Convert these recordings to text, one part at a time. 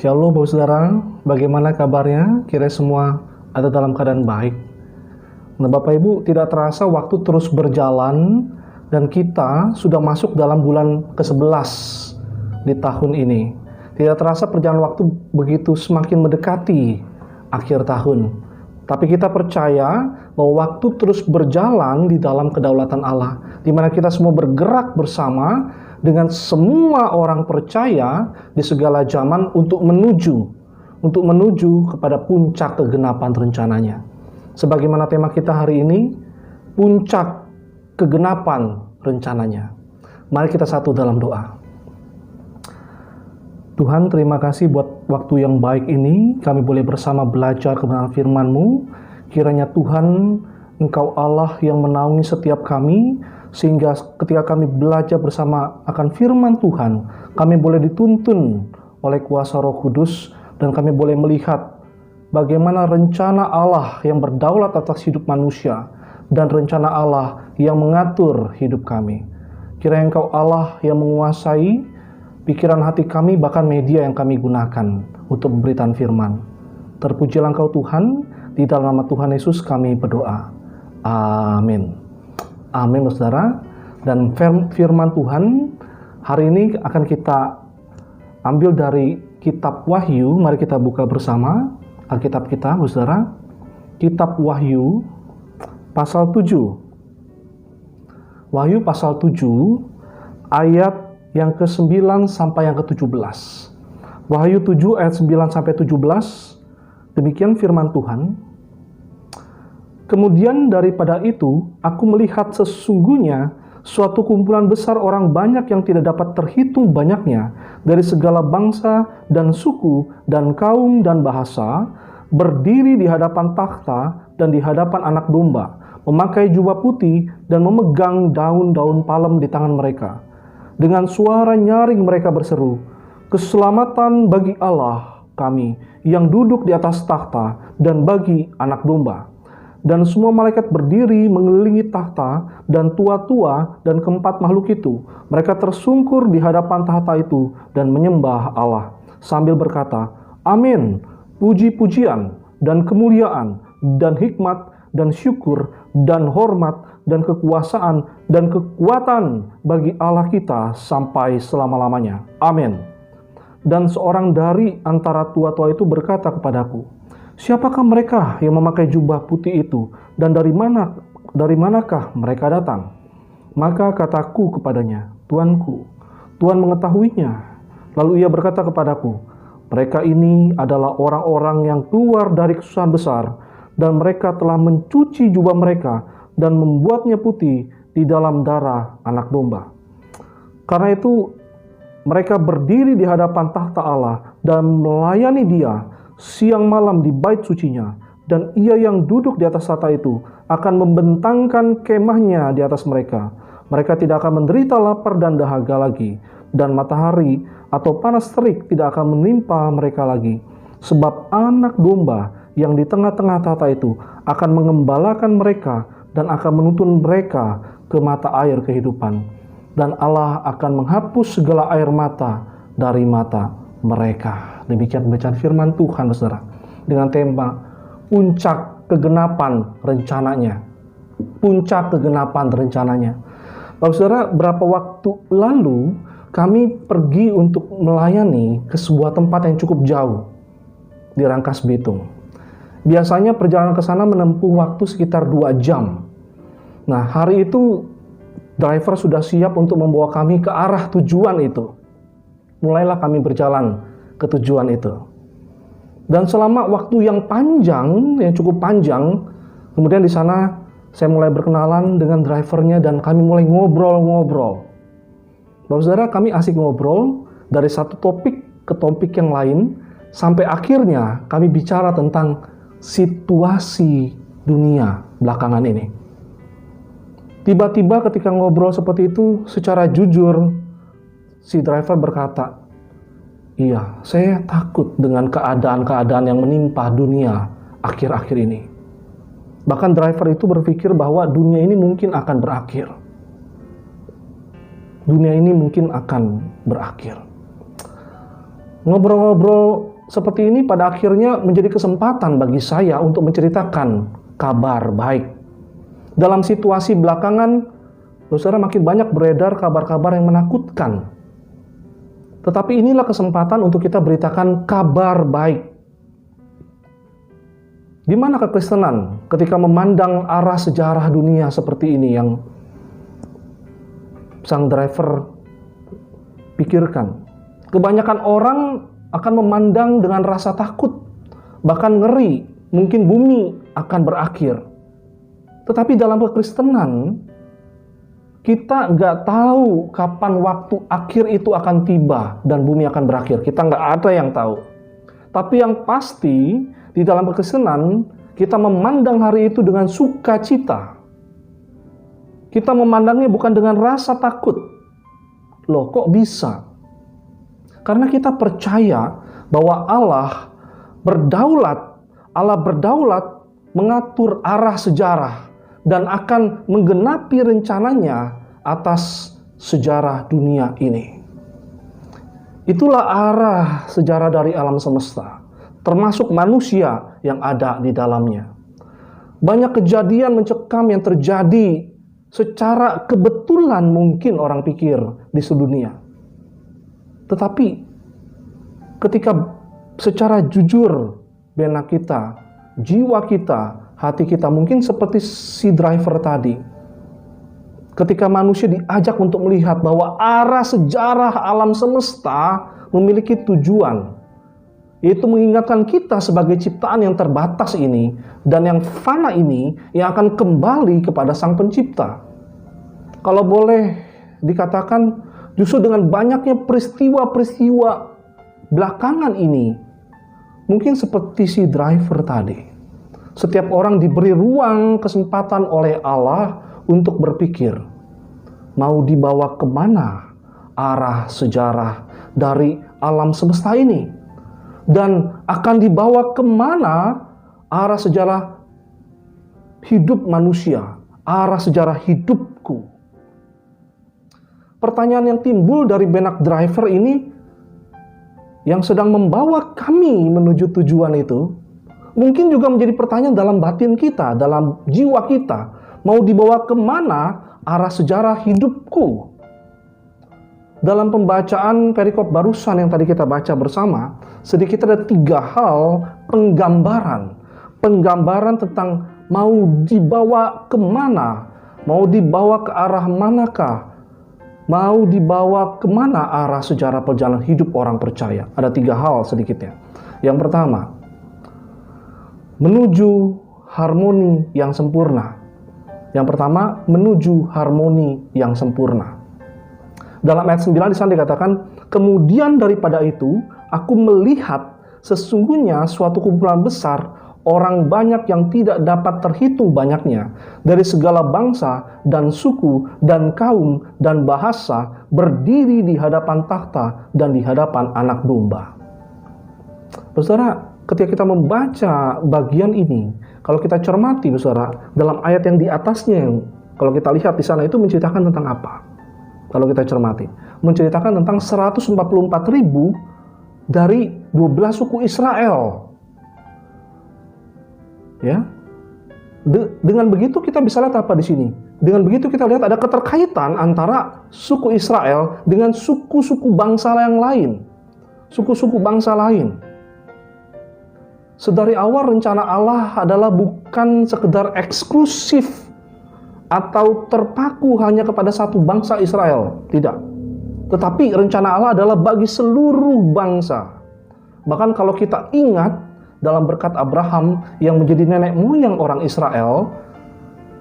Shalom Bapak Saudara, bagaimana kabarnya? Kira semua ada dalam keadaan baik. Nah Bapak Ibu, tidak terasa waktu terus berjalan dan kita sudah masuk dalam bulan ke-11 di tahun ini. Tidak terasa perjalanan waktu begitu semakin mendekati akhir tahun. Tapi kita percaya bahwa waktu terus berjalan di dalam kedaulatan Allah, di mana kita semua bergerak bersama dengan semua orang percaya di segala zaman untuk menuju kepada puncak kegenapan rencananya. Sebagaimana tema kita hari ini, puncak kegenapan rencananya. Mari kita satu dalam doa. Tuhan, terima kasih buat waktu yang baik ini. Kami boleh bersama belajar kebenaran firman-Mu. Kiranya Tuhan, Engkau Allah yang menaungi setiap kami, sehingga ketika kami belajar bersama akan firman Tuhan, kami boleh dituntun oleh kuasa Roh Kudus, dan kami boleh melihat bagaimana rencana Allah yang berdaulat atas hidup manusia, dan rencana Allah yang mengatur hidup kami. Kiranya Engkau Allah yang menguasai pikiran hati kami, bahkan media yang kami gunakan untuk memberitakan firman. Terpujilah Engkau Tuhan, di dalam nama Tuhan Yesus kami berdoa. Amin. Amin, saudara. Dan firman Tuhan hari ini akan kita ambil dari kitab Wahyu. Mari kita buka bersama Alkitab kita, saudara. Kitab Wahyu pasal 7. Wahyu pasal 7 ayat yang ke-9 sampai yang ke-17. Wahyu 7 ayat 9 sampai 17. Demikian firman Tuhan. Kemudian daripada itu, aku melihat sesungguhnya suatu kumpulan besar orang banyak yang tidak dapat terhitung banyaknya, dari segala bangsa dan suku dan kaum dan bahasa, berdiri di hadapan takhta dan di hadapan Anak Domba, memakai jubah putih dan memegang daun-daun palem di tangan mereka. Dengan suara nyaring mereka berseru, "Keselamatan bagi Allah kami yang duduk di atas takhta dan bagi Anak Domba." Dan semua malaikat berdiri mengelilingi takhta dan tua-tua dan keempat makhluk itu. Mereka tersungkur di hadapan takhta itu dan menyembah Allah sambil berkata, "Amin, puji-pujian dan kemuliaan dan hikmat dan syukur dan hormat dan kekuasaan dan kekuatan bagi Allah kita sampai selama-lamanya. Amin." Dan seorang dari antara tua-tua itu berkata kepadaku, "Siapakah mereka yang memakai jubah putih itu, dan dari manakah mereka datang?" Maka kataku kepadanya, "Tuanku, Tuhan mengetahuinya." Lalu ia berkata kepadaku, "Mereka ini adalah orang-orang yang keluar dari kesusahan besar, dan mereka telah mencuci jubah mereka dan membuatnya putih di dalam darah Anak Domba. Karena itu mereka berdiri di hadapan takhta Allah dan melayani Dia siang malam di bait sucinya, dan Ia yang duduk di atas tahta itu akan membentangkan kemahnya di atas mereka. Mereka tidak akan menderita lapar dan dahaga lagi, dan matahari atau panas terik tidak akan menimpa mereka lagi. Sebab Anak Domba yang di tengah-tengah tahta itu akan mengembalakan mereka dan akan menuntun mereka ke mata air kehidupan. Dan Allah akan menghapus segala air mata dari mata mereka. Demikian bacaan firman Tuhan, saudara, dengan tema puncak kegenapan rencananya. Puncak kegenapan rencananya. Bapak saudara, berapa waktu lalu kami pergi untuk melayani ke sebuah tempat yang cukup jauh di Rangkas Bitung. Biasanya perjalanan ke sana menempuh waktu sekitar 2 jam. Nah, hari itu driver sudah siap untuk membawa kami ke arah tujuan itu. Mulailah kami berjalan ke tujuan itu. Dan selama waktu yang panjang, yang cukup panjang, kemudian di sana saya mulai berkenalan dengan drivernya dan kami mulai ngobrol-ngobrol. Bapak saudara, kami asik ngobrol dari satu topik ke topik yang lain, sampai akhirnya kami bicara tentang situasi dunia belakangan ini. Tiba-tiba ketika ngobrol seperti itu, secara jujur, si driver berkata, "Iya, saya takut dengan keadaan-keadaan yang menimpa dunia akhir-akhir ini." Bahkan driver itu berpikir bahwa dunia ini mungkin akan berakhir. Dunia ini mungkin akan berakhir. Ngobrol-ngobrol seperti ini pada akhirnya menjadi kesempatan bagi saya untuk menceritakan kabar baik. Dalam situasi belakangan, saudara, makin banyak beredar kabar-kabar yang menakutkan. Tetapi inilah kesempatan untuk kita beritakan kabar baik. Di mana kekristenan ketika memandang arah sejarah dunia seperti ini yang sang driver pikirkan? Kebanyakan orang akan memandang dengan rasa takut, bahkan ngeri, mungkin bumi akan berakhir. Tetapi dalam kekristenan, kita nggak tahu kapan waktu akhir itu akan tiba dan bumi akan berakhir. Kita nggak ada yang tahu. Tapi yang pasti, di dalam kekristenan, kita memandang hari itu dengan sukacita. Kita memandangnya bukan dengan rasa takut. Loh, kok bisa? Karena kita percaya bahwa Allah berdaulat mengatur arah sejarah dan akan menggenapi rencananya atas sejarah dunia ini. Itulah arah sejarah dari alam semesta, termasuk manusia yang ada di dalamnya. Banyak kejadian mencekam yang terjadi secara kebetulan mungkin orang pikir di sedunia. Tetapi ketika secara jujur benak kita, jiwa kita, hati kita mungkin seperti si driver tadi. Ketika manusia diajak untuk melihat bahwa arah sejarah alam semesta memiliki tujuan, yaitu mengingatkan kita sebagai ciptaan yang terbatas ini dan yang fana ini yang akan kembali kepada Sang Pencipta. Kalau boleh dikatakan, justru dengan banyaknya peristiwa-peristiwa belakangan ini, mungkin seperti si driver tadi, setiap orang diberi ruang kesempatan oleh Allah untuk berpikir, mau dibawa kemana arah sejarah dari alam semesta ini, dan akan dibawa kemana arah sejarah hidup manusia, arah sejarah hidupku. Pertanyaan yang timbul dari benak driver ini yang sedang membawa kami menuju tujuan itu, mungkin juga menjadi pertanyaan dalam batin kita, dalam jiwa kita. Mau dibawa kemana arah sejarah hidupku? Dalam pembacaan perikop barusan yang tadi kita baca bersama, sedikit ada 3 hal penggambaran. Penggambaran tentang mau dibawa kemana, mau dibawa ke arah manakah, mau dibawa kemana arah sejarah perjalanan hidup orang percaya. Ada 3 hal sedikitnya. Yang pertama, menuju harmoni yang sempurna. Yang pertama, menuju harmoni yang sempurna. Dalam ayat 9 di sana dikatakan, kemudian daripada itu, aku melihat sesungguhnya suatu kumpulan besar orang banyak yang tidak dapat terhitung banyaknya, dari segala bangsa dan suku dan kaum dan bahasa, berdiri di hadapan takhta dan di hadapan Anak Domba. Saudara, ketika kita membaca bagian ini, kalau kita cermati, saudara, dalam ayat yang di atasnya, kalau kita lihat di sana itu menceritakan tentang apa? Kalau kita cermati, menceritakan tentang 144.000 dari 12 suku Israel. Ya, dengan begitu kita bisa lihat apa di sini? Dengan begitu kita lihat ada keterkaitan antara suku Israel dengan suku-suku bangsa yang lain, suku-suku bangsa lain. Sedari awal rencana Allah adalah bukan sekedar eksklusif atau terpaku hanya kepada satu bangsa Israel, tidak. Tetapi rencana Allah adalah bagi seluruh bangsa. Bahkan kalau kita ingat dalam berkat Abraham yang menjadi nenek moyang orang Israel,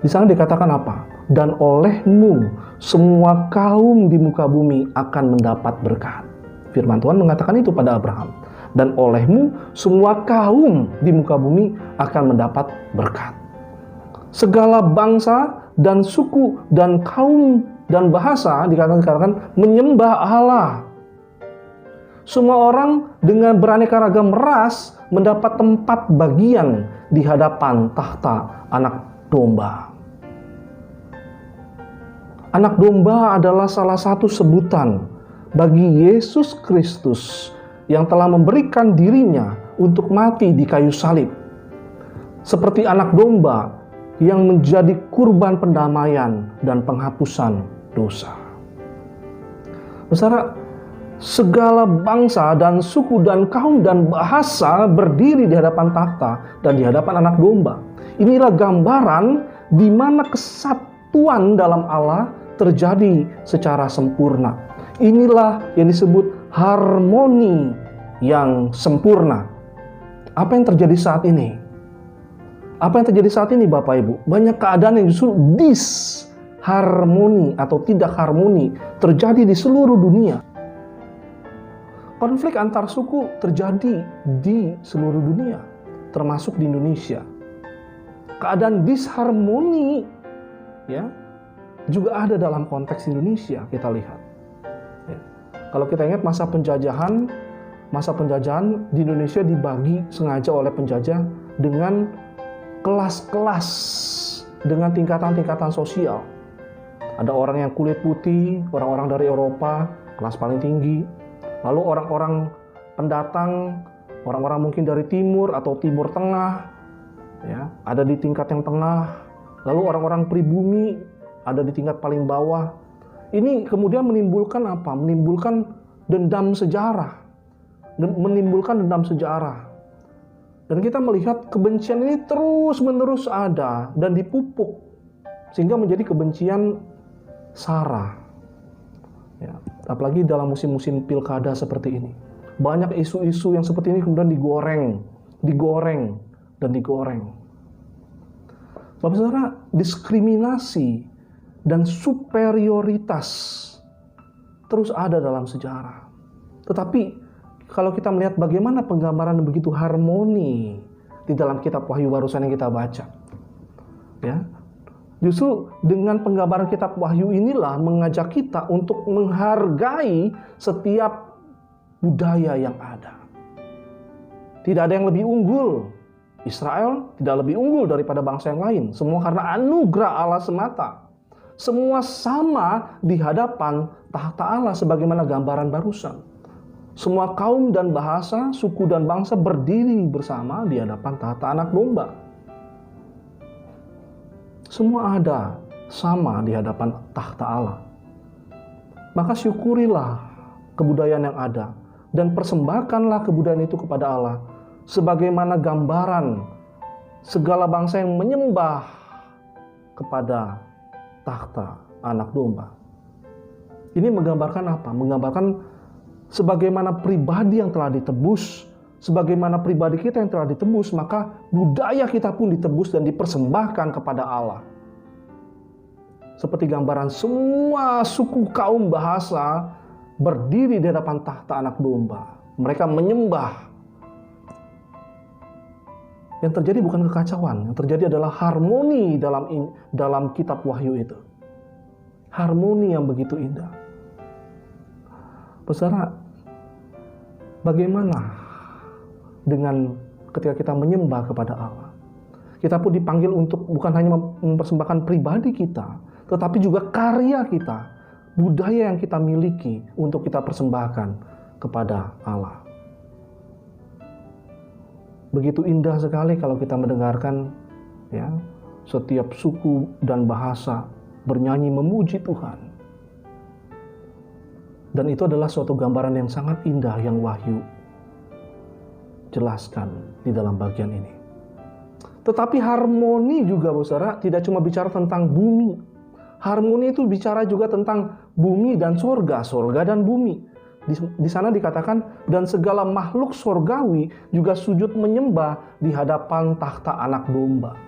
di sana dikatakan apa? Dan olehmu semua kaum di muka bumi akan mendapat berkat. Firman Tuhan mengatakan itu pada Abraham. Dan olehmu semua kaum di muka bumi akan mendapat berkat. Segala bangsa dan suku dan kaum dan bahasa dikatakan menyembah Allah. Semua orang dengan beraneka ragam ras mendapat tempat bagian di hadapan takhta Anak Domba. Anak Domba adalah salah satu sebutan bagi Yesus Kristus yang telah memberikan dirinya untuk mati di kayu salib. Seperti anak domba yang menjadi kurban pendamaian dan penghapusan dosa. Saudara, segala bangsa dan suku dan kaum dan bahasa berdiri di hadapan takhta dan di hadapan anak domba. Inilah gambaran di mana kesatuan dalam Allah terjadi secara sempurna. Inilah yang disebut harmoni yang sempurna. Apa yang terjadi saat ini? Apa yang terjadi saat ini Bapak Ibu? Banyak keadaan yang justru disharmoni atau tidak harmoni terjadi di seluruh dunia. Konflik antar suku terjadi di seluruh dunia, termasuk di Indonesia. Keadaan disharmoni ya juga ada dalam konteks Indonesia, kita lihat. Ya. Kalau kita ingat masa penjajahan di Indonesia dibagi sengaja oleh penjajah dengan kelas-kelas, dengan tingkatan-tingkatan sosial. Ada orang yang kulit putih, orang-orang dari Eropa, kelas paling tinggi. Lalu orang-orang pendatang, orang-orang mungkin dari timur atau timur tengah, ya, ada di tingkat yang tengah. Lalu orang-orang pribumi ada di tingkat paling bawah. Ini kemudian menimbulkan apa? Menimbulkan dendam sejarah. Dan kita melihat kebencian ini terus-menerus ada dan dipupuk sehingga menjadi kebencian sara. Ya, apalagi dalam musim-musim pilkada seperti ini. Banyak isu-isu yang seperti ini kemudian digoreng. Bapak Saudara, diskriminasi dan superioritas terus ada dalam sejarah. Tetapi kalau kita melihat bagaimana penggambaran begitu harmoni di dalam kitab Wahyu barusan yang kita baca, ya, justru dengan penggambaran kitab Wahyu inilah mengajak kita untuk menghargai setiap budaya yang ada. Tidak ada yang lebih unggul. Israel tidak lebih unggul daripada bangsa yang lain. Semua karena anugerah Allah semata. Semua sama di hadapan tahta Allah sebagaimana gambaran barusan. Semua kaum dan bahasa, suku dan bangsa berdiri bersama di hadapan tahta anak domba. Semua ada sama di hadapan tahta Allah. Maka syukurilah kebudayaan yang ada dan persembahkanlah kebudayaan itu kepada Allah sebagaimana gambaran segala bangsa yang menyembah kepada tahta anak domba. Ini menggambarkan apa? Menggambarkan sebagaimana pribadi yang telah ditebus, sebagaimana pribadi kita yang telah ditebus, maka budaya kita pun ditebus dan dipersembahkan kepada Allah. Seperti gambaran semua suku, kaum, bahasa berdiri di hadapan tahta anak domba. Mereka menyembah. Yang terjadi bukan kekacauan, yang terjadi adalah harmoni dalam kitab Wahyu itu. Harmoni yang begitu indah. Saudara, bagaimana dengan ketika kita menyembah kepada Allah? Kita pun dipanggil untuk bukan hanya mempersembahkan pribadi kita, tetapi juga karya kita, budaya yang kita miliki untuk kita persembahkan kepada Allah. Begitu indah sekali kalau kita mendengarkan ya, setiap suku dan bahasa bernyanyi memuji Tuhan. Dan itu adalah suatu gambaran yang sangat indah yang Wahyu jelaskan di dalam bagian ini. Tetapi harmoni juga, saudara, tidak cuma bicara tentang bumi. Harmoni itu bicara juga tentang bumi dan sorga, sorga dan bumi. Di sana dikatakan, dan segala makhluk sorgawi juga sujud menyembah di hadapan tahta anak domba.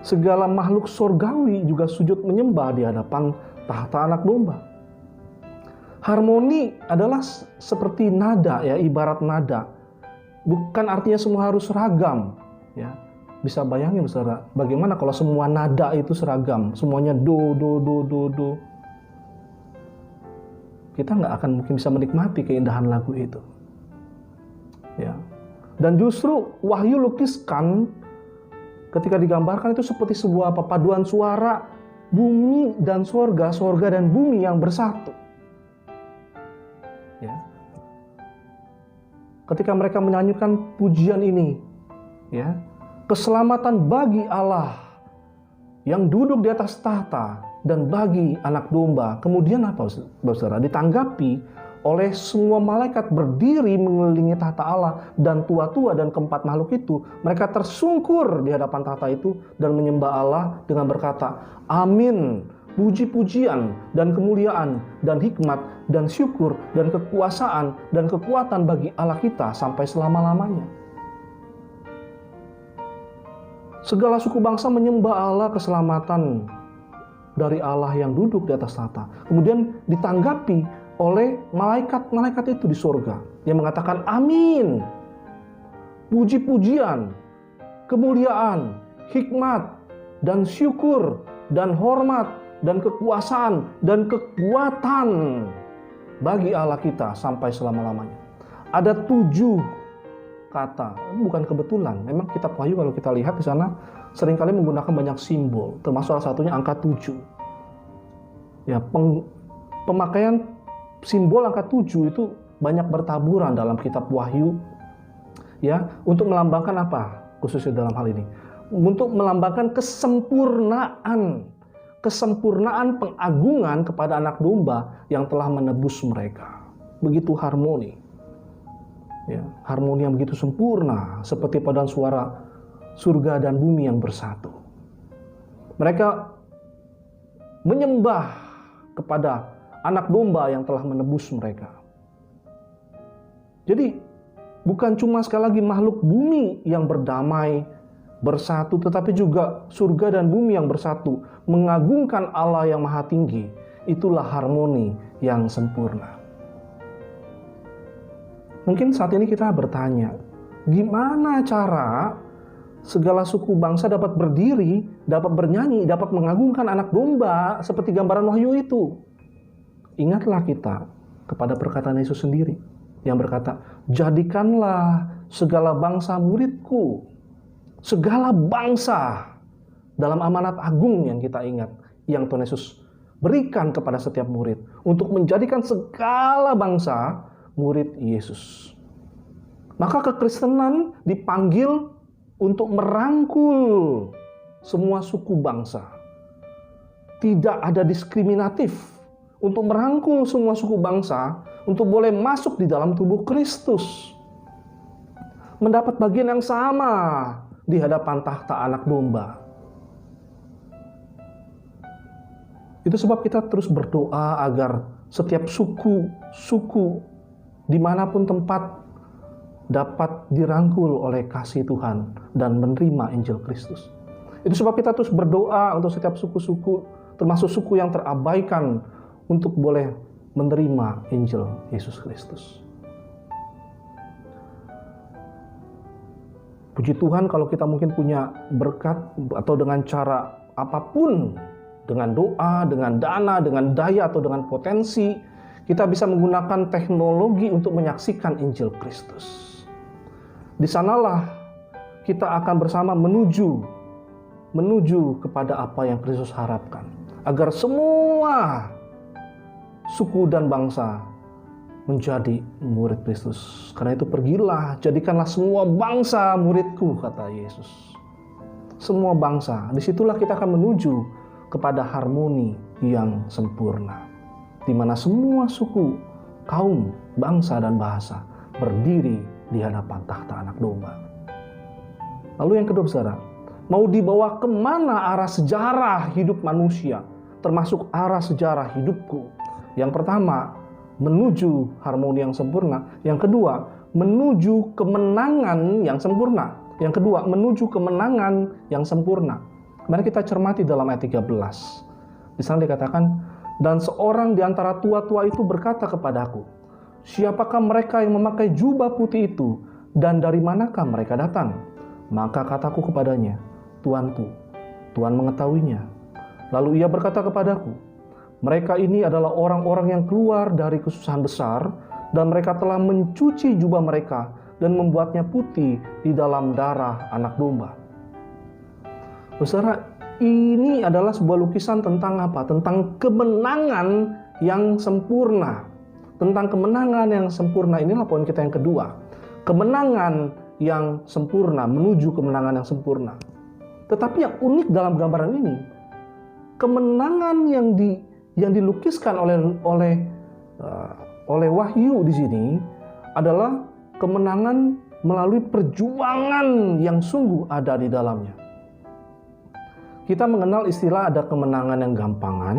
Segala makhluk sorgawi juga sujud menyembah di hadapan tahta anak domba. Harmoni adalah seperti nada, ya, ibarat nada. Bukan artinya semua harus seragam, ya. Bisa bayangin, saudara, bagaimana kalau semua nada itu seragam, semuanya do, do, do, do, do. Kita nggak akan mungkin bisa menikmati keindahan lagu itu, ya. Dan justru Wahyu lukiskan ketika digambarkan itu seperti sebuah paduan suara bumi dan sorga, sorga dan bumi yang bersatu. Ya. ketika mereka menyanyikan pujian ini, ya, keselamatan bagi Allah yang duduk di atas tahta dan bagi anak domba. Kemudian apa, saudara? Ditanggapi oleh semua malaikat berdiri mengelilingi tahta Allah, dan tua-tua dan keempat makhluk itu, mereka tersungkur di hadapan tahta itu dan menyembah Allah dengan berkata, amin, puji-pujian dan kemuliaan dan hikmat dan syukur dan kekuasaan dan kekuatan bagi Allah kita sampai selama-lamanya. Segala suku bangsa menyembah Allah, keselamatan dari Allah yang duduk di atas tahta. Kemudian ditanggapi oleh malaikat-malaikat itu di surga yang mengatakan amin, puji-pujian, kemuliaan, hikmat, dan syukur, dan hormat, dan kekuasaan, dan kekuatan bagi Allah kita sampai selama-lamanya. Ada 7 kata, bukan kebetulan. Memang kitab Wahyu kalau kita lihat di sana seringkali menggunakan banyak simbol, termasuk salah satunya angka 7. Ya, pemakaian simbol angka 7 itu banyak bertaburan dalam kitab Wahyu, ya, untuk melambangkan apa? Khususnya dalam hal ini, untuk melambangkan kesempurnaan pengagungan kepada anak domba yang telah menebus mereka. Begitu harmoni, ya, harmoni yang begitu sempurna, seperti paduan suara surga dan bumi yang bersatu. Mereka menyembah kepada anak domba yang telah menebus mereka. Jadi bukan cuma sekali lagi makhluk bumi yang berdamai, bersatu, tetapi juga surga dan bumi yang bersatu, mengagungkan Allah yang maha tinggi. Itulah harmoni yang sempurna. Mungkin saat ini kita bertanya, gimana cara segala suku bangsa dapat berdiri, dapat bernyanyi, dapat mengagungkan anak domba seperti gambaran Wahyu itu? Ingatlah kita kepada perkataan Yesus sendiri yang berkata, jadikanlah segala bangsa muridku. Segala bangsa dalam amanat agung yang kita ingat, yang Tuhan Yesus berikan kepada setiap murid, untuk menjadikan segala bangsa murid Yesus. Maka kekristenan dipanggil untuk merangkul semua suku bangsa. Tidak ada diskriminatif, untuk merangkul semua suku bangsa untuk boleh masuk di dalam tubuh Kristus, mendapat bagian yang sama di hadapan tahta anak domba. Itu sebab kita terus berdoa agar setiap suku dimanapun tempat dapat dirangkul oleh kasih Tuhan dan menerima Injil Kristus. Itu sebab kita terus berdoa untuk setiap suku-suku, termasuk suku yang terabaikan, untuk boleh menerima Injil Yesus Kristus. Puji Tuhan kalau kita mungkin punya berkat atau dengan cara apapun, dengan doa, dengan dana, dengan daya, atau dengan potensi, kita bisa menggunakan teknologi untuk menyaksikan Injil Kristus. Di sanalah kita akan bersama menuju kepada apa yang Kristus harapkan, agar semua suku dan bangsa menjadi murid Kristus. Karena itu pergilah, jadikanlah semua bangsa muridku, kata Yesus. Semua bangsa, disitulah kita akan menuju kepada harmoni yang sempurna, di mana semua suku, kaum, bangsa, dan bahasa berdiri di hadapan tahta anak domba. Lalu yang kedua, saudara, mau dibawa kemana arah sejarah hidup manusia, termasuk arah sejarah hidupku? Yang pertama, menuju harmoni yang sempurna. Yang kedua, menuju kemenangan yang sempurna. Yang kedua, menuju kemenangan yang sempurna. Mari kita cermati dalam ayat 13. Di sana dikatakan, dan seorang di antara tua-tua itu berkata kepadaku, siapakah mereka yang memakai jubah putih itu, dan dari manakah mereka datang? Maka kataku kepadanya, Tuanku, Tuhan mengetahuinya. Lalu ia berkata kepadaku, mereka ini adalah orang-orang yang keluar dari kesusahan besar, dan mereka telah mencuci jubah mereka dan membuatnya putih di dalam darah anak domba. Saudara, ini adalah sebuah lukisan tentang apa? Tentang kemenangan yang sempurna. Tentang kemenangan yang sempurna, inilah poin kita yang kedua. kemenangan yang sempurna, menuju kemenangan yang sempurna. Tetapi yang unik dalam gambaran ini, kemenangan yang dilukiskan oleh Wahyu di sini adalah kemenangan melalui perjuangan yang sungguh ada di dalamnya. Kita mengenal istilah ada kemenangan yang gampangan,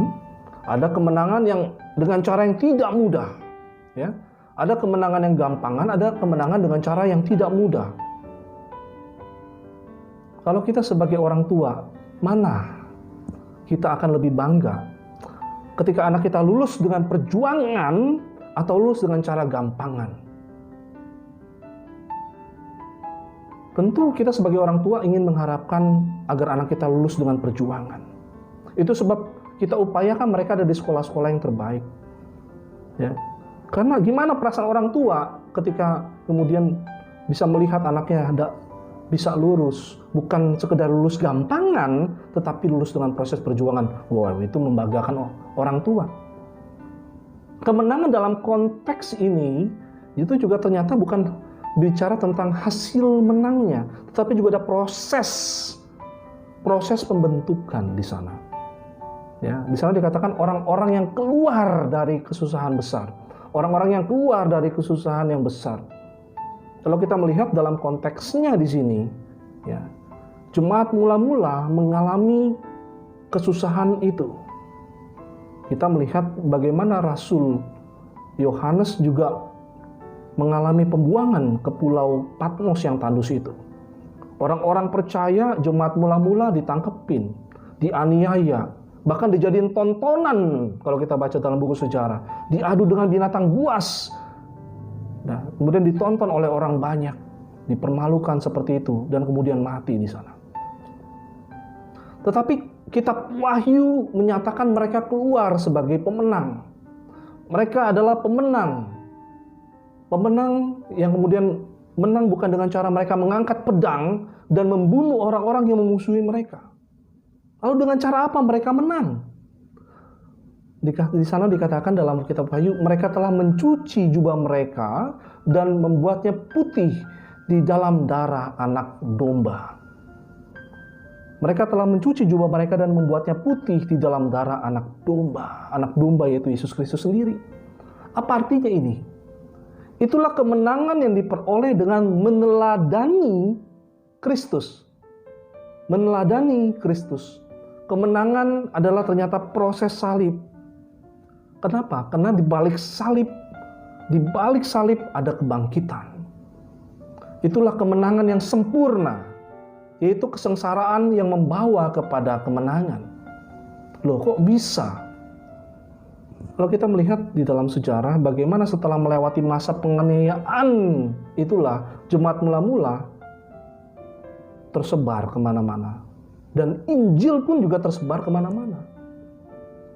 ada kemenangan yang dengan cara yang tidak mudah, ya. Ada kemenangan yang gampangan, ada kemenangan dengan cara yang tidak mudah. Kalau kita sebagai orang tua, mana kita akan lebih bangga ketika anak kita lulus dengan perjuangan atau lulus dengan cara gampangan? Tentu kita sebagai orang tua ingin mengharapkan agar anak kita lulus dengan perjuangan. Itu sebab kita upayakan mereka ada di sekolah-sekolah yang terbaik, ya. Karena gimana perasaan orang tua ketika kemudian bisa melihat anaknya bisa lulus, bukan sekedar lulus gampangan, tetapi lulus dengan proses perjuangan. Wow, itu membanggakan orang tua. Kemenangan dalam konteks ini itu juga ternyata bukan bicara tentang hasil menangnya, tetapi juga ada proses pembentukan di sana. Ya, di sana dikatakan orang-orang yang keluar dari kesusahan besar. Orang-orang yang keluar dari kesusahan yang besar. Kalau kita melihat dalam konteksnya di sini, ya, jemaat mula-mula mengalami kesusahan itu. Kita melihat bagaimana Rasul Yohanes juga mengalami pembuangan ke pulau Patmos yang tandus itu. Orang-orang percaya jemaat mula-mula ditangkepin, dianiaya, bahkan dijadiin tontonan kalau kita baca dalam buku sejarah. Diadu dengan binatang buas. Nah, kemudian ditonton oleh orang banyak, dipermalukan seperti itu, dan kemudian mati di sana. Tetapi kitab Wahyu menyatakan mereka keluar sebagai pemenang. Mereka adalah pemenang. Pemenang yang kemudian menang bukan dengan cara mereka mengangkat pedang dan membunuh orang-orang yang memusuhi mereka. Lalu dengan cara apa mereka menang? Di sana dikatakan dalam kitab Wahyu, mereka telah mencuci jubah mereka dan membuatnya putih di dalam darah anak domba. Mereka telah mencuci jubah mereka dan membuatnya putih di dalam darah anak domba. Anak domba yaitu Yesus Kristus sendiri. Apa artinya ini? Itulah kemenangan yang diperoleh dengan meneladani Kristus. Meneladani Kristus. Kemenangan adalah ternyata proses salib. Kenapa? Karena di balik salib ada kebangkitan. Itulah kemenangan yang sempurna, yaitu kesengsaraan yang membawa kepada kemenangan. Loh, kok bisa? Kalau kita melihat di dalam sejarah bagaimana setelah melewati masa penganiayaan, itulah jemaat mula-mula tersebar kemana-mana. Dan Injil pun juga tersebar kemana-mana.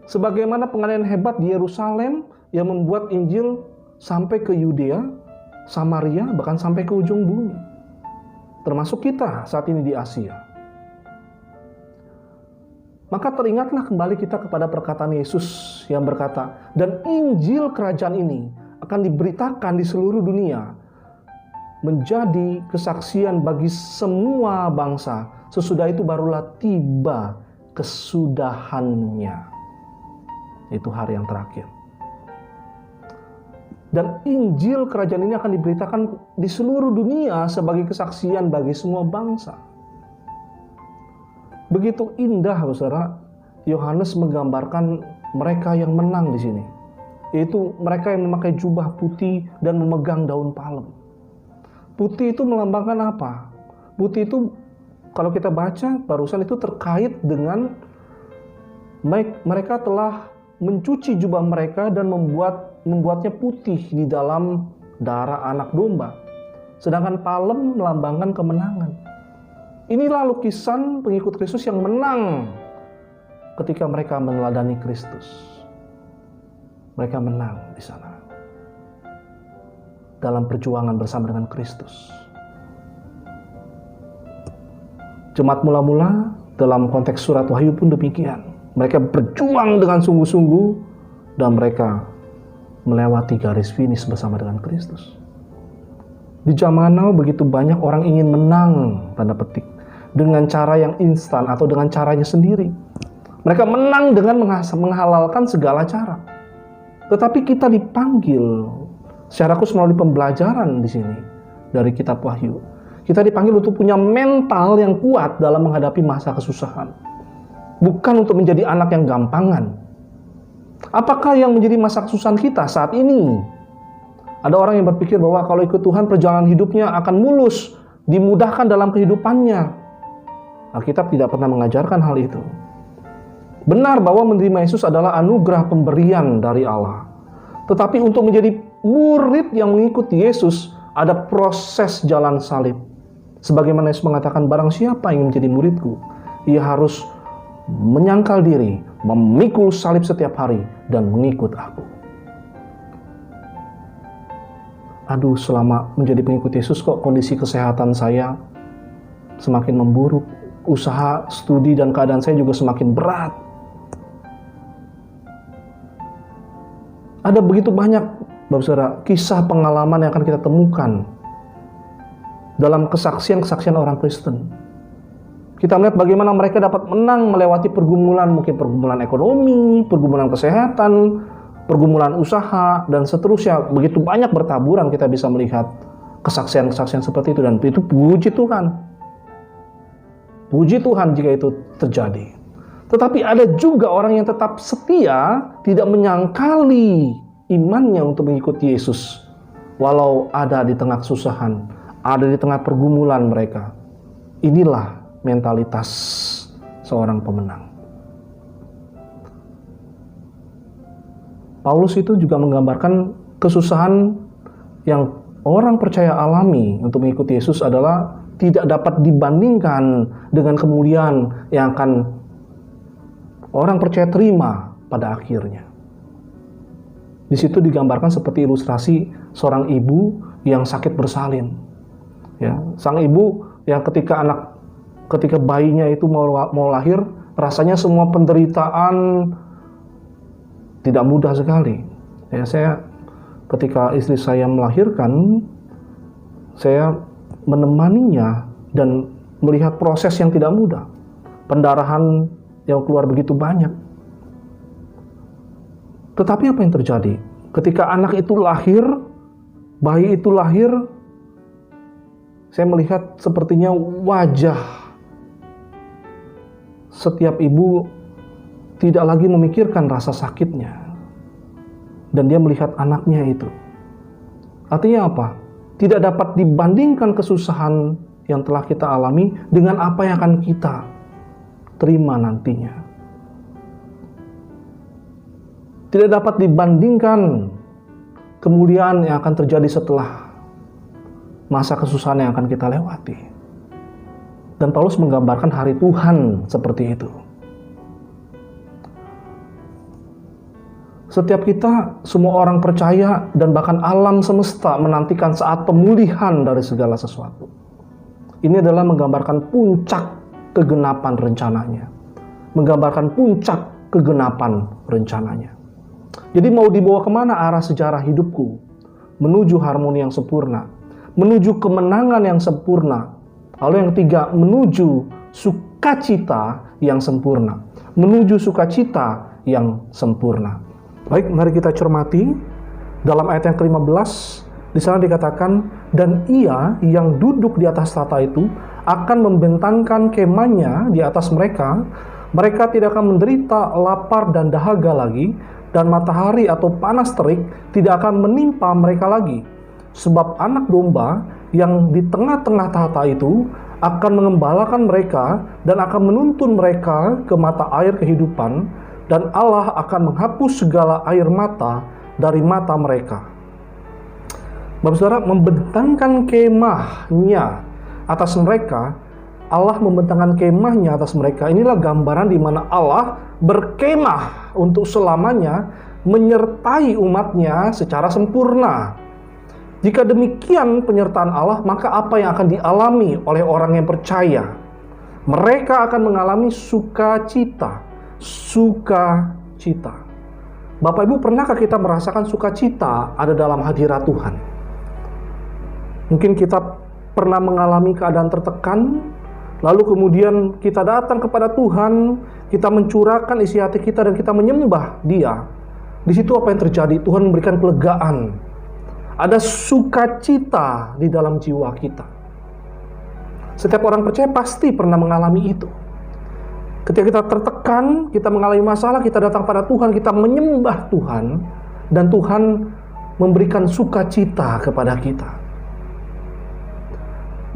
Sebagaimana penganiayaan hebat di Yerusalem yang membuat Injil sampai ke Yudea, Samaria, bahkan sampai ke ujung bumi. Termasuk kita saat ini di Asia. Maka teringatlah kembali kita kepada perkataan Yesus yang berkata, dan Injil kerajaan ini akan diberitakan di seluruh dunia, menjadi kesaksian bagi semua bangsa. Sesudah itu barulah tiba kesudahannya. Itu hari yang terakhir. Dan Injil kerajaan ini akan diberitakan di seluruh dunia sebagai kesaksian bagi semua bangsa. Begitu indah, saudara, Yohanes menggambarkan mereka yang menang di sini. Yaitu mereka yang memakai jubah putih dan memegang daun palem. Putih itu melambangkan apa? Putih itu kalau kita baca barusan itu terkait dengan mereka telah mencuci jubah mereka dan membuatnya putih di dalam darah anak domba. Sedangkan palem melambangkan kemenangan. Inilah lukisan pengikut Kristus yang menang ketika mereka meneladani Kristus. Mereka menang di sana dalam perjuangan bersama dengan Kristus. Jemaat mula-mula dalam konteks surat Wahyu pun demikian. Mereka berjuang dengan sungguh-sungguh dan mereka melewati garis finish bersama dengan Kristus. Di zaman now begitu banyak orang ingin menang, tanda petik, dengan cara yang instan atau dengan caranya sendiri. Mereka menang dengan menghalalkan segala cara. Tetapi kita dipanggil secara khusus melalui pembelajaran di sini dari kitab Wahyu. Kita dipanggil untuk punya mental yang kuat dalam menghadapi masa kesusahan. Bukan untuk menjadi anak yang gampangan. Apakah yang menjadi masa kesusahan kita saat ini? Ada orang yang berpikir bahwa kalau ikut Tuhan perjalanan hidupnya akan mulus, dimudahkan dalam kehidupannya. Alkitab tidak pernah mengajarkan hal itu. Benar bahwa menerima Yesus adalah anugerah pemberian dari Allah. Tetapi untuk menjadi murid yang mengikuti Yesus, ada proses jalan salib. Sebagaimana Yesus mengatakan, barang siapa yang menjadi muridku, ia harus menyangkal diri, memikul salib setiap hari, dan mengikut aku. Aduh, selama menjadi pengikut Yesus kok kondisi kesehatan saya semakin memburuk. Usaha, studi, dan keadaan saya juga semakin berat. Ada begitu banyak, Bapak Saudara, kisah pengalaman yang akan kita temukan dalam kesaksian-kesaksian orang Kristen. Kita melihat bagaimana mereka dapat menang melewati pergumulan, mungkin pergumulan ekonomi, pergumulan kesehatan, pergumulan usaha, dan seterusnya. Begitu banyak bertaburan kita bisa melihat kesaksian-kesaksian seperti itu, dan itu puji Tuhan. Puji Tuhan jika itu terjadi. Tetapi ada juga orang yang tetap setia, tidak menyangkali imannya untuk mengikuti Yesus. Walau ada di tengah kesusahan, ada di tengah pergumulan mereka. Inilah mentalitas seorang pemenang. Paulus itu juga menggambarkan kesusahan yang orang percaya alami untuk mengikuti Yesus adalah tidak dapat dibandingkan dengan kemuliaan yang akan orang percaya terima pada akhirnya. Di situ digambarkan seperti ilustrasi seorang ibu yang sakit bersalin. Ya, sang ibu yang ketika bayinya itu mau lahir, rasanya semua penderitaan tidak mudah sekali. Ya, saya ketika istri saya melahirkan, saya menemaninya dan melihat proses yang tidak mudah. Pendarahan yang keluar begitu banyak. Tetapi apa yang terjadi? Ketika anak itu lahir, bayi itu lahir, saya melihat sepertinya wajah setiap ibu tidak lagi memikirkan rasa sakitnya. Dan dia melihat anaknya itu. Artinya apa? Tidak dapat dibandingkan kesusahan yang telah kita alami dengan apa yang akan kita terima nantinya. Tidak dapat dibandingkan kemuliaan yang akan terjadi setelah masa kesusahan yang akan kita lewati. Dan Paulus menggambarkan hari Tuhan seperti itu. Setiap kita, semua orang percaya dan bahkan alam semesta menantikan saat pemulihan dari segala sesuatu. Ini adalah menggambarkan puncak kegenapan rencananya. Menggambarkan puncak kegenapan rencananya. Jadi mau dibawa kemana arah sejarah hidupku? Menuju harmoni yang sempurna. Menuju kemenangan yang sempurna. Lalu yang ketiga, menuju sukacita yang sempurna. Menuju sukacita yang sempurna. Baik, mari kita cermati dalam ayat yang ke-15. Di sana dikatakan, dan ia yang duduk di atas tahta itu akan membentangkan kemahnya di atas mereka. Mereka tidak akan menderita lapar dan dahaga lagi, dan matahari atau panas terik tidak akan menimpa mereka lagi. Sebab anak domba yang di tengah-tengah tahta itu akan mengembalakan mereka dan akan menuntun mereka ke mata air kehidupan, dan Allah akan menghapus segala air mata dari mata mereka. Bapak Saudara, membentangkan kemahnya atas mereka, Allah membentangkan kemahnya atas mereka. Inilah gambaran di mana Allah berkemah untuk selamanya menyertai umatnya secara sempurna. Jika demikian penyertaan Allah, maka apa yang akan dialami oleh orang yang percaya? Mereka akan mengalami sukacita. Sukacita. Bapak Ibu, pernahkah kita merasakan sukacita ada dalam hadirat Tuhan? Mungkin kita pernah mengalami keadaan tertekan, lalu kemudian kita datang kepada Tuhan, kita mencurahkan isi hati kita dan kita menyembah Dia. Di situ apa yang terjadi? Tuhan memberikan kelegaan. Ada sukacita di dalam jiwa kita. Setiap orang percaya pasti pernah mengalami itu. Ketika kita tertekan, kita mengalami masalah, kita datang pada Tuhan, kita menyembah Tuhan, dan Tuhan memberikan sukacita kepada kita.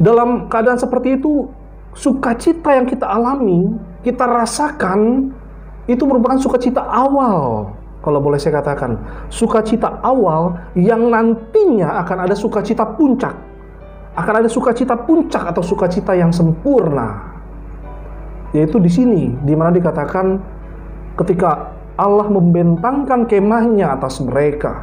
Dalam keadaan seperti itu, sukacita yang kita alami, kita rasakan, itu merupakan sukacita awal. Kalau boleh saya katakan, sukacita awal yang nantinya akan ada sukacita puncak. Akan ada sukacita puncak atau sukacita yang sempurna. Yaitu di sini, di mana dikatakan ketika Allah membentangkan kemahnya atas mereka.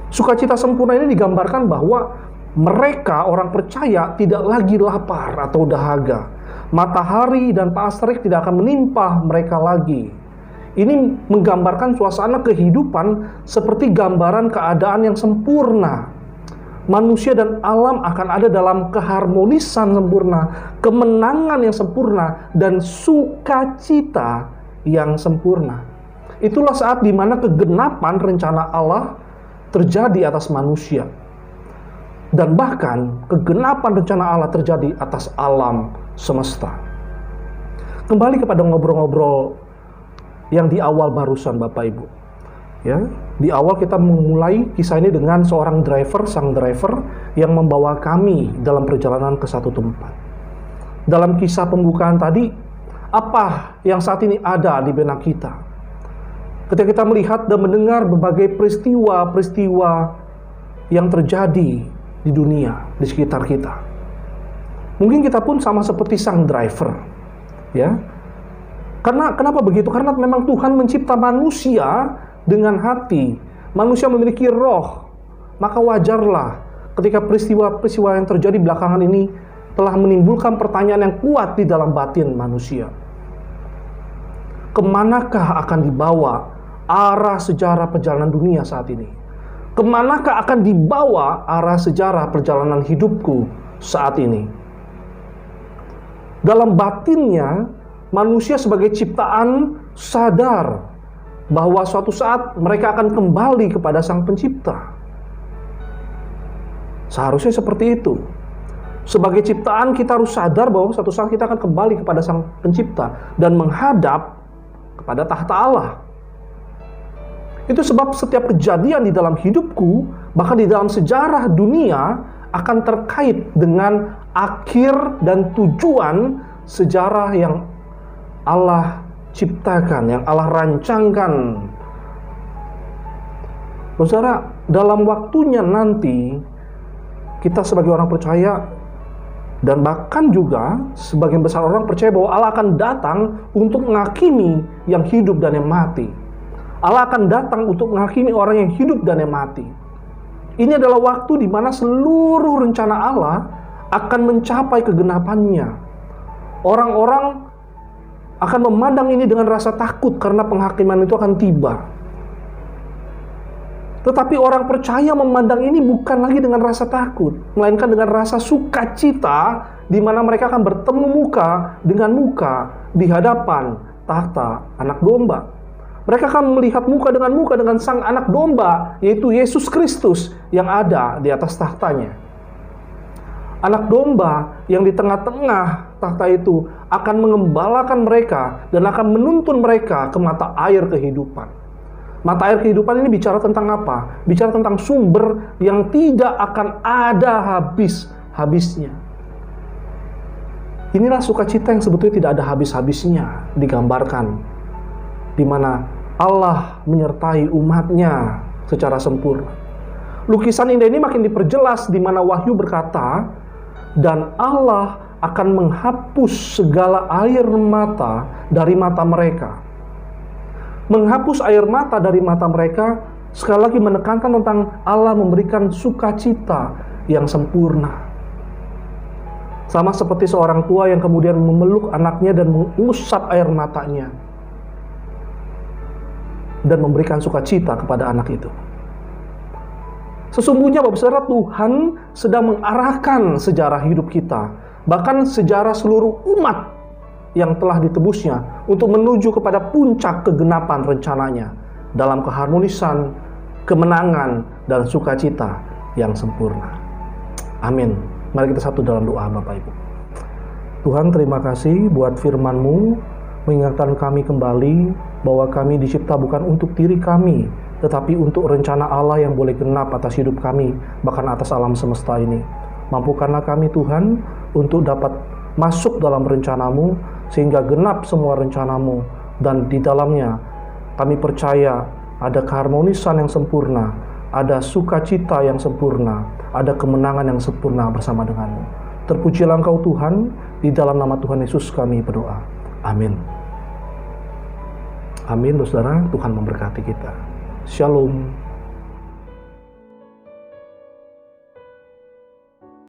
Sukacita sempurna ini digambarkan bahwa mereka, orang percaya, tidak lagi lapar atau dahaga. Matahari dan panas terik tidak akan menimpa mereka lagi. Ini menggambarkan suasana kehidupan seperti gambaran keadaan yang sempurna. Manusia dan alam akan ada dalam keharmonisan sempurna, kemenangan yang sempurna, dan sukacita yang sempurna. Itulah saat di mana kegenapan rencana Allah terjadi atas manusia. Dan bahkan kegenapan rencana Allah terjadi atas alam semesta. Kembali kepada ngobrol-ngobrol yang di awal barusan Bapak Ibu. Ya, di awal kita memulai kisah ini dengan seorang sang driver yang membawa kami dalam perjalanan ke satu tempat. Dalam kisah pembukaan tadi, apa yang saat ini ada di benak kita? Ketika kita melihat dan mendengar berbagai peristiwa-peristiwa yang terjadi di dunia, di sekitar kita. Mungkin kita pun sama seperti sang driver. Ya. Kenapa begitu? Karena memang Tuhan mencipta manusia dengan hati. Manusia memiliki roh. Maka wajarlah ketika peristiwa-peristiwa yang terjadi belakangan ini telah menimbulkan pertanyaan yang kuat di dalam batin manusia. Kemanakah akan dibawa arah sejarah perjalanan dunia saat ini? Kemanakah akan dibawa arah sejarah perjalanan hidupku saat ini? Dalam batinnya, manusia sebagai ciptaan sadar bahwa suatu saat mereka akan kembali kepada Sang Pencipta. Seharusnya seperti itu. Sebagai ciptaan kita harus sadar bahwa suatu saat kita akan kembali kepada Sang Pencipta dan menghadap kepada tahta Allah. Itu sebab setiap kejadian di dalam hidupku, bahkan di dalam sejarah dunia, akan terkait dengan akhir dan tujuan sejarah yang Allah ciptakan, yang Allah rancangkan. Saudara, dalam waktunya nanti, kita sebagai orang percaya, dan bahkan juga sebagian besar orang percaya bahwa Allah akan datang untuk menghakimi yang hidup dan yang mati. Allah akan datang untuk menghakimi orang yang hidup dan yang mati. Ini adalah waktu di mana seluruh rencana Allah akan mencapai kegenapannya. Orang-orang akan memandang ini dengan rasa takut karena penghakiman itu akan tiba. Tetapi orang percaya memandang ini bukan lagi dengan rasa takut, melainkan dengan rasa sukacita, di mana mereka akan bertemu muka dengan muka di hadapan tahta Anak Domba. Mereka akan melihat muka dengan Sang Anak Domba, yaitu Yesus Kristus yang ada di atas tahtanya. Anak domba yang di tengah-tengah tahta itu akan mengembalakan mereka dan akan menuntun mereka ke mata air kehidupan. Mata air kehidupan ini bicara tentang apa? Bicara tentang sumber yang tidak akan ada habis-habisnya. Inilah sukacita yang sebetulnya tidak ada habis-habisnya digambarkan, di mana Allah menyertai umatnya secara sempurna. Lukisan indah ini makin diperjelas di mana Wahyu berkata, dan Allah akan menghapus segala air mata dari mata mereka. Menghapus air mata dari mata mereka, sekali lagi menekankan tentang Allah memberikan sukacita yang sempurna. Sama seperti seorang tua yang kemudian memeluk anaknya dan mengusap air matanya. Dan memberikan sukacita kepada anak itu. Sesungguhnya Bapak Saudara, Tuhan sedang mengarahkan sejarah hidup kita, bahkan sejarah seluruh umat yang telah ditebusnya untuk menuju kepada puncak kegenapan rencananya dalam keharmonisan, kemenangan, dan sukacita yang sempurna. Amin. Mari kita satu dalam doa, Bapak Ibu. Tuhan, terima kasih buat firman-Mu, mengingatkan kami kembali bahwa kami dicipta bukan untuk diri kami, tetapi untuk rencana Allah yang boleh genap atas hidup kami, bahkan atas alam semesta ini. Mampukanlah kami, Tuhan, untuk dapat masuk dalam rencana-Mu, sehingga genap semua rencana-Mu, dan di dalamnya kami percaya ada keharmonisan yang sempurna, ada sukacita yang sempurna, ada kemenangan yang sempurna bersama dengan-Mu. Terpujilah Engkau Tuhan, di dalam nama Tuhan Yesus kami berdoa. Amin. Amin, saudara. Tuhan memberkati kita. Shalom.